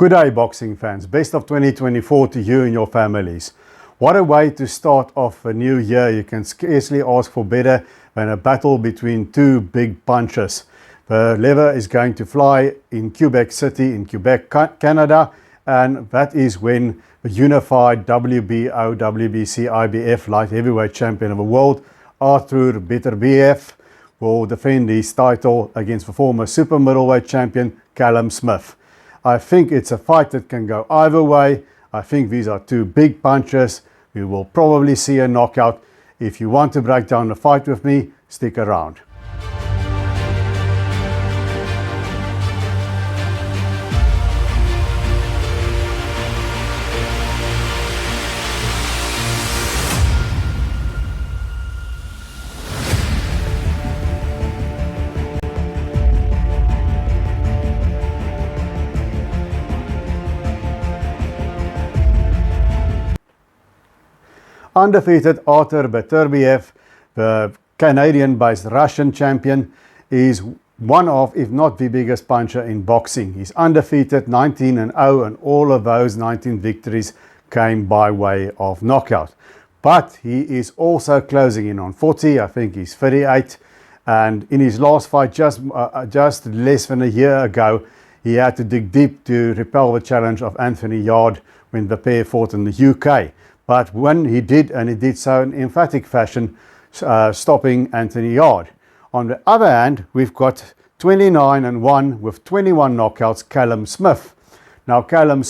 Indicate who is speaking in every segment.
Speaker 1: Good day, boxing fans. Best of 2024 to you and your families. What a way to start off a new year. You can scarcely ask for better than a battle between two big punchers. The lever is going to fly in Quebec City, in Quebec, Canada, and that is when the unified WBO, WBC, IBF light heavyweight champion of the world, Artur Beterbiev, will defend his title against the former super middleweight champion, Callum. I think it's a fight that can go either way. I think these are two big punchers. We will probably see a knockout. If you want to break down the fight with me, stick around. Undefeated Artur Beterbiev, the Canadian-based Russian champion, is one of, if not the biggest puncher in boxing. He's undefeated, 19-0, and all of those 19 victories came by way of knockout. But he is also closing in on 40. I think he's 38. And in his last fight, just less than a year ago, he had to dig deep to repel the challenge of Anthony Yarde when the pair fought in the UK. But when he did, and he did so in emphatic fashion, stopping Anthony Yarde. On the other hand, we've got 29-1 with 21 knockouts, Callum. Now, Callum,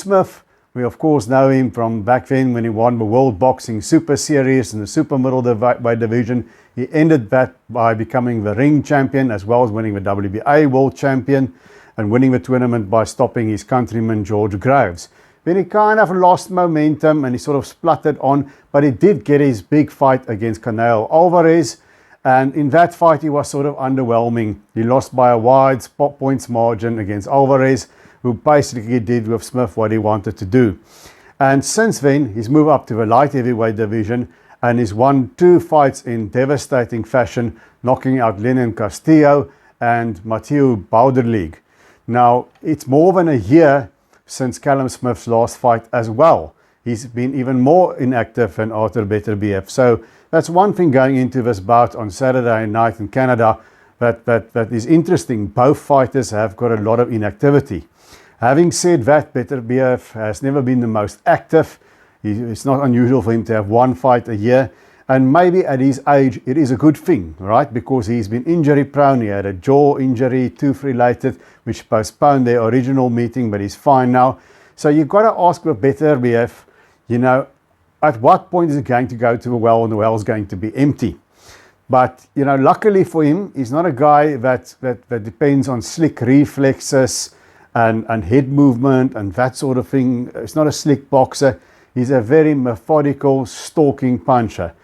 Speaker 1: we of course know him from back then when he won the World Boxing Super Series in the super middleweight division. He ended that by becoming the ring champion as well as winning the WBA World Champion and winning the tournament by stopping his countryman George Groves. Then he kind of lost momentum and he sort of spluttered on, but he did get his big fight against Canelo Alvarez, and in that fight he was sort of underwhelming. He lost by a wide points margin against Alvarez, who basically did with Smith what he wanted to do. And since then he's moved up to the light heavyweight division and he's won 2 fights in devastating fashion, knocking out Lenin Castillo and Mathieu Bauderligue. Now, it's more than a year since Callum Smith's last fight as well. He's been even more inactive than Artur Beterbiev. So that's one thing going into this bout on Saturday night in Canada that is interesting. Both fighters have got a lot of inactivity. Having said that, Beterbiev has never been the most active. It's not unusual for him to have 1 fight a year. And maybe at his age, it is a good thing, right? Because he's been injury prone. He had a jaw injury, tooth related, which postponed their original meeting, but he's fine now. So you've got to ask with Beterbiev, at what point is it going to go to the well and the well is going to be empty? But, luckily for him, he's not a guy that depends on slick reflexes and head movement and that sort of thing. He's not a slick boxer. He's a very methodical, stalking puncher.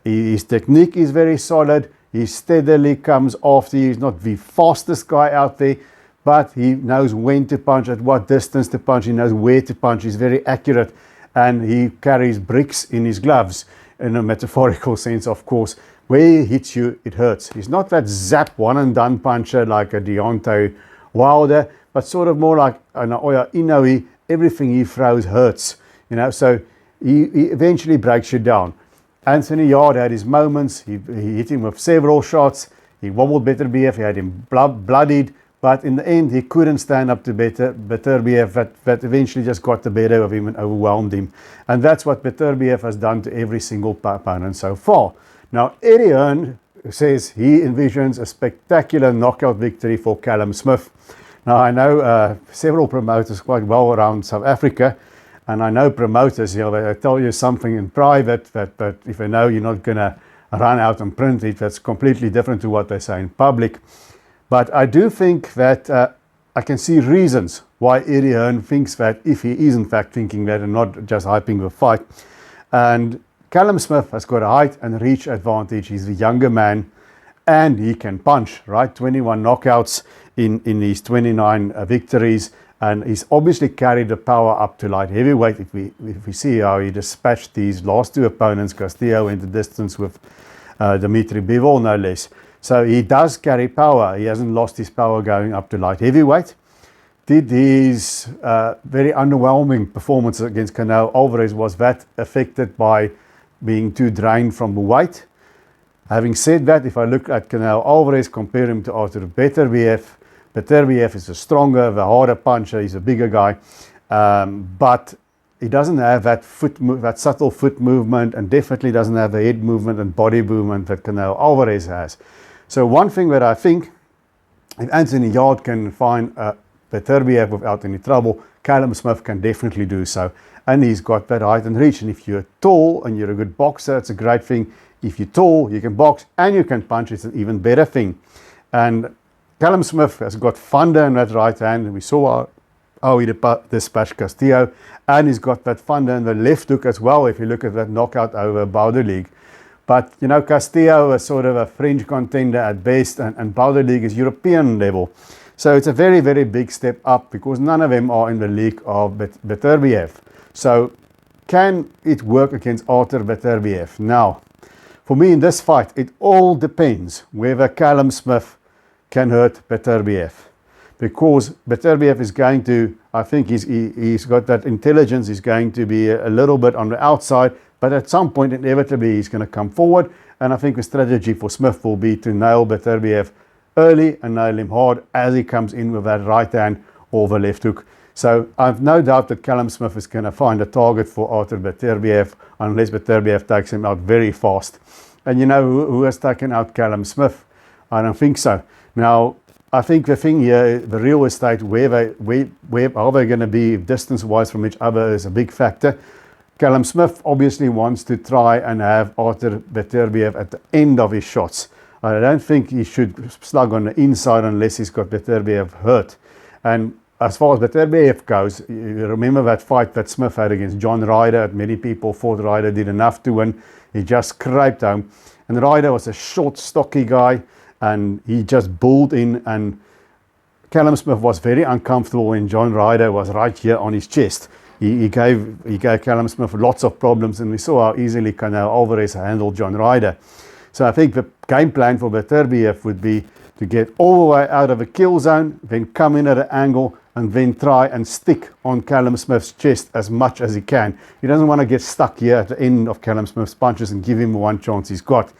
Speaker 1: His technique is very solid. He steadily comes after you. He's not the fastest guy out there, but he knows when to punch, at what distance to punch. He knows where to punch. He's very accurate, and he carries bricks in his gloves, in a metaphorical sense, of course. Where he hits you, it hurts. He's not that zap one-and-done puncher like a Deontay Wilder, but sort of more like an Oya Inoue. Everything he throws hurts, so he eventually breaks you down. Anthony Yarde had his moments. He hit him with several shots. He wobbled Beterbiev. He had him bloodied. But in the end, he couldn't stand up to Beterbiev. That eventually just got the better of him and overwhelmed him. And that's what Beterbiev has done to every single opponent so far. Now, Eddie Hearn says he envisions a spectacular knockout victory for Callum. Now, I know several promoters quite well around South Africa. And I know promoters, they tell you something in private that if they know you're not going to run out and print it, that's completely different to what they say in public. But I do think that I can see reasons why Eddie Hearn thinks that, if he is in fact thinking that and not just hyping the fight. And Callum has got a height and reach advantage. He's the younger man and he can punch, right? 21 knockouts in his 29 victories. And he's obviously carried the power up to light heavyweight. If we see how he dispatched these last 2 opponents, Castillo went the distance with Dimitri Bivol, no less. So he does carry power. He hasn't lost his power going up to light heavyweight. did his very underwhelming performance against Canelo Alvarez, was that affected by being too drained from the weight? Having said that, if I look at Canelo Alvarez, compare him to Artur Beterbiev, Beterbiev is a stronger, the harder puncher, he's a bigger guy, but he doesn't have that that subtle foot movement, and definitely doesn't have the head movement and body movement that Canelo Alvarez has. So one thing that I think, if Anthony Yarde can find Beterbiev without any trouble, Callum Smith can definitely do so. And he's got that height and reach. And if you're tall and you're a good boxer, it's a great thing. If you're tall, you can box and you can punch, it's an even better thing. And Callum Smith has got thunder in that right hand. And we saw how he dispatched Castillo. And he's got that thunder in the left hook as well, if you look at that knockout over Beterbiev. But, you know, Castillo is sort of a fringe contender at best, and Beterbiev is European level. So it's a very, very big step up, because none of them are in the league of Beterbiev. So can it work against Artur Beterbiev? Now, for me in this fight, it all depends whether Callum Smith can hurt Beterbiev. Because Beterbiev is going to, I think he's got that intelligence, he's going to be a little bit on the outside, but at some point inevitably he's going to come forward, and I think the strategy for Smith will be to nail Beterbiev early and nail him hard as he comes in with that right hand or the left hook. So I've no doubt that Callum Smith is going to find a target for Artur Beterbiev, unless Beterbiev takes him out very fast. And you know who has taken out Callum Smith? I don't think so. Now, I think the thing here, the real estate, where are they going to be distance-wise from each other, is a big factor. Callum Smith obviously wants to try and have Artur Beterbiev at the end of his shots. I don't think he should slug on the inside unless he's got Beterbiev hurt. And as far as Beterbiev goes, you remember that fight that Smith had against John Ryder. Many people thought Ryder did enough to win. He just scraped home. And Ryder was a short, stocky guy, and he just bulled in. And Callum Smith was very uncomfortable when John Ryder was right here on his chest. He gave Callum Smith lots of problems, and we saw how easily Canelo Alvarez handled John Ryder. So I think the game plan for Beterbiev would be to get all the way out of a kill zone, then come in at an angle, and then try and stick on Callum Smith's chest as much as he can. He doesn't want to get stuck here at the end of Callum Smith's punches and give him one chance he's got.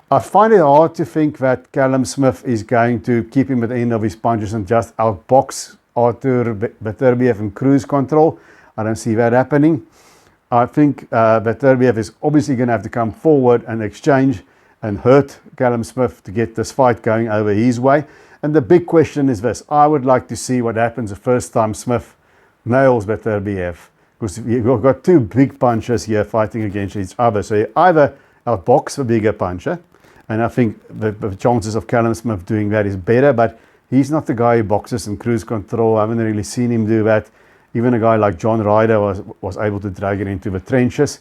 Speaker 1: I find it hard to think that Callum Smith is going to keep him at the end of his punches and just outbox Artur Beterbiev in cruise control. I don't see that happening. I think Beterbiev is obviously going to have to come forward and exchange and hurt Callum Smith to get this fight going over his way. And the big question is this. I would like to see what happens the first time Smith nails Beterbiev. Because you've got two big punchers here fighting against each other. So you either outbox the bigger puncher, and I think the chances of Callum Smith doing that is better, but he's not the guy who boxes in cruise control. I haven't really seen him do that. Even a guy like John Ryder was able to drag it into the trenches.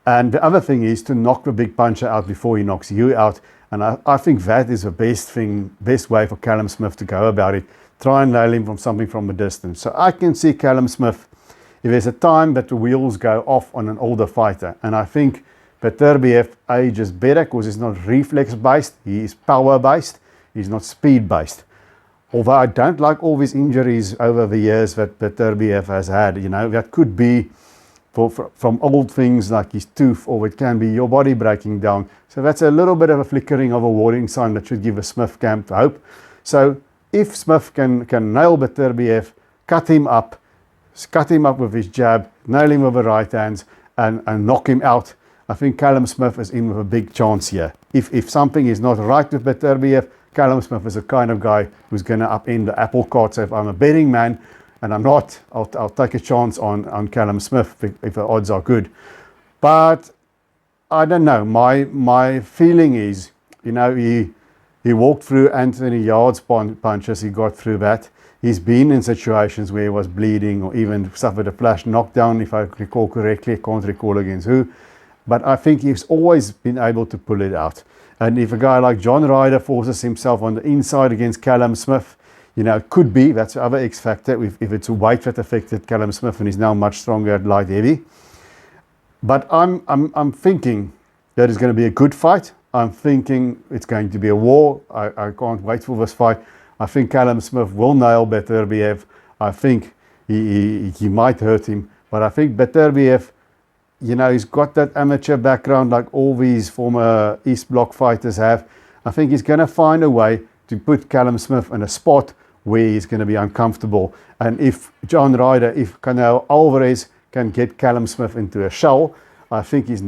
Speaker 1: And the other thing is to knock the big puncher out before he knocks you out. And I think that is the best way for Callum Smith to go about it. Try and nail him from something from a distance. So I can see Callum Smith, if there's a time that the wheels go off on an older fighter. And I think Beterbiev ages better because he's not reflex-based. He is power-based. He's not speed-based. Although I don't like all these injuries over the years that Beterbiev has had. You know, that could be from old things like his tooth, or it can be your body breaking down. So that's a little bit of a flickering of a warning sign that should give a Smith camp hope. So if Smith can nail Beterbiev, cut him up with his jab, nail him with the right hands, and knock him out, I think Callum Smith is in with a big chance here. If something is not right with Beterbiev, Callum Smith is the kind of guy who's going to upend the apple cart. So if I'm a betting man, and I'm not, I'll take a chance on Callum Smith if the odds are good. But I don't know. My feeling is, you know, he walked through Anthony Yarde's punches. He got through that. He's been in situations where he was bleeding or even suffered a flash knockdown, if I recall correctly. I can't recall against who. But I think he's always been able to pull it out. And if a guy like John Ryder forces himself on the inside against Callum Smith, you know, it could be, that's the other X factor, if it's a weight that affected Callum Smith, and he's now much stronger at light heavy. But I'm thinking that it's going to be a good fight. I'm thinking it's going to be a war. I can't wait for this fight. I think Callum Smith will nail Beterbiev. I think he might hurt him. But I think Beterbiev, you know, he's got that amateur background like all these former East Bloc fighters have. I think he's going to find a way to put Callum Smith in a spot where he's going to be uncomfortable. And if John Ryder, if Canelo Alvarez can get Callum Smith into a shell, I think he's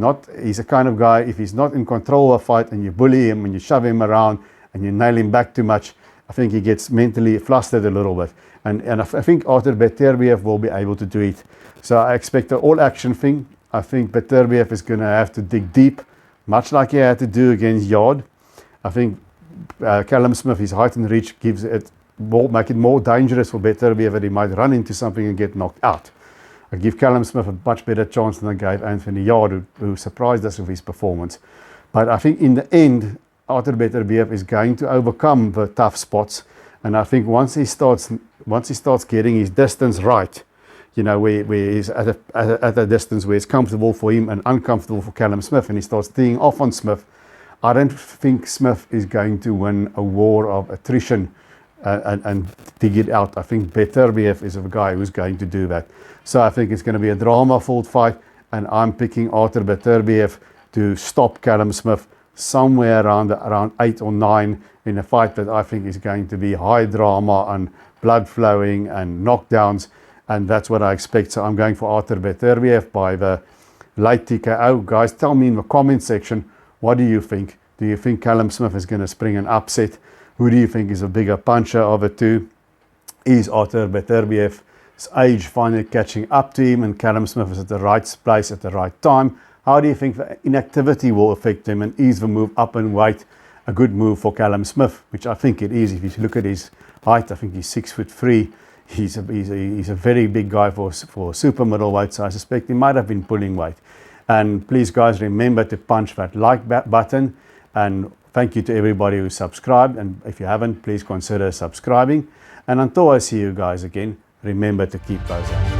Speaker 1: a kind of guy, if he's not in control of a fight and you bully him and you shove him around and you nail him back too much, I think he gets mentally flustered a little bit. And I think Artur Beterbiev will be able to do it. So I expect an all-action thing. I think Beterbiev is going to have to dig deep, much like he had to do against Yard. I think Callum Smith, his height and reach make it more dangerous for Beterbiev that he might run into something and get knocked out. I give Callum Smith a much better chance than I gave Anthony Yard, who surprised us with his performance. But I think in the end, Artur Beterbiev is going to overcome the tough spots. And I think once he starts getting his distance right, you know, where he's at a distance where it's comfortable for him and uncomfortable for Callum Smith, and he starts teeing off on Smith, I don't think Smith is going to win a war of attrition and dig it out. I think Beterbiev is a guy who's going to do that. So I think it's going to be a drama-filled fight, and I'm picking Artur Beterbiev to stop Callum Smith somewhere around 8 or 9 in a fight that I think is going to be high drama and blood flowing and knockdowns, and that's what I expect. So I'm going for Artur Beterbiev by the late TKO. Guys, tell me in the comment section, what do you think? Do you think Callum Smith is going to spring an upset? Who do you think is a bigger puncher of the two? Is Artur Beterbiev's age finally catching up to him and Callum Smith is at the right place at the right time? How do you think the inactivity will affect him, and is the move up in weight a good move for Callum Smith? Which I think it is. If you look at his height, I think he's 6'3". He's a very big guy for super middleweight, so I suspect he might have been pulling weight. And please guys, remember to punch that like button, and thank you to everybody who subscribed, and if you haven't, please consider subscribing. And until I see you guys again, remember to keep those hands.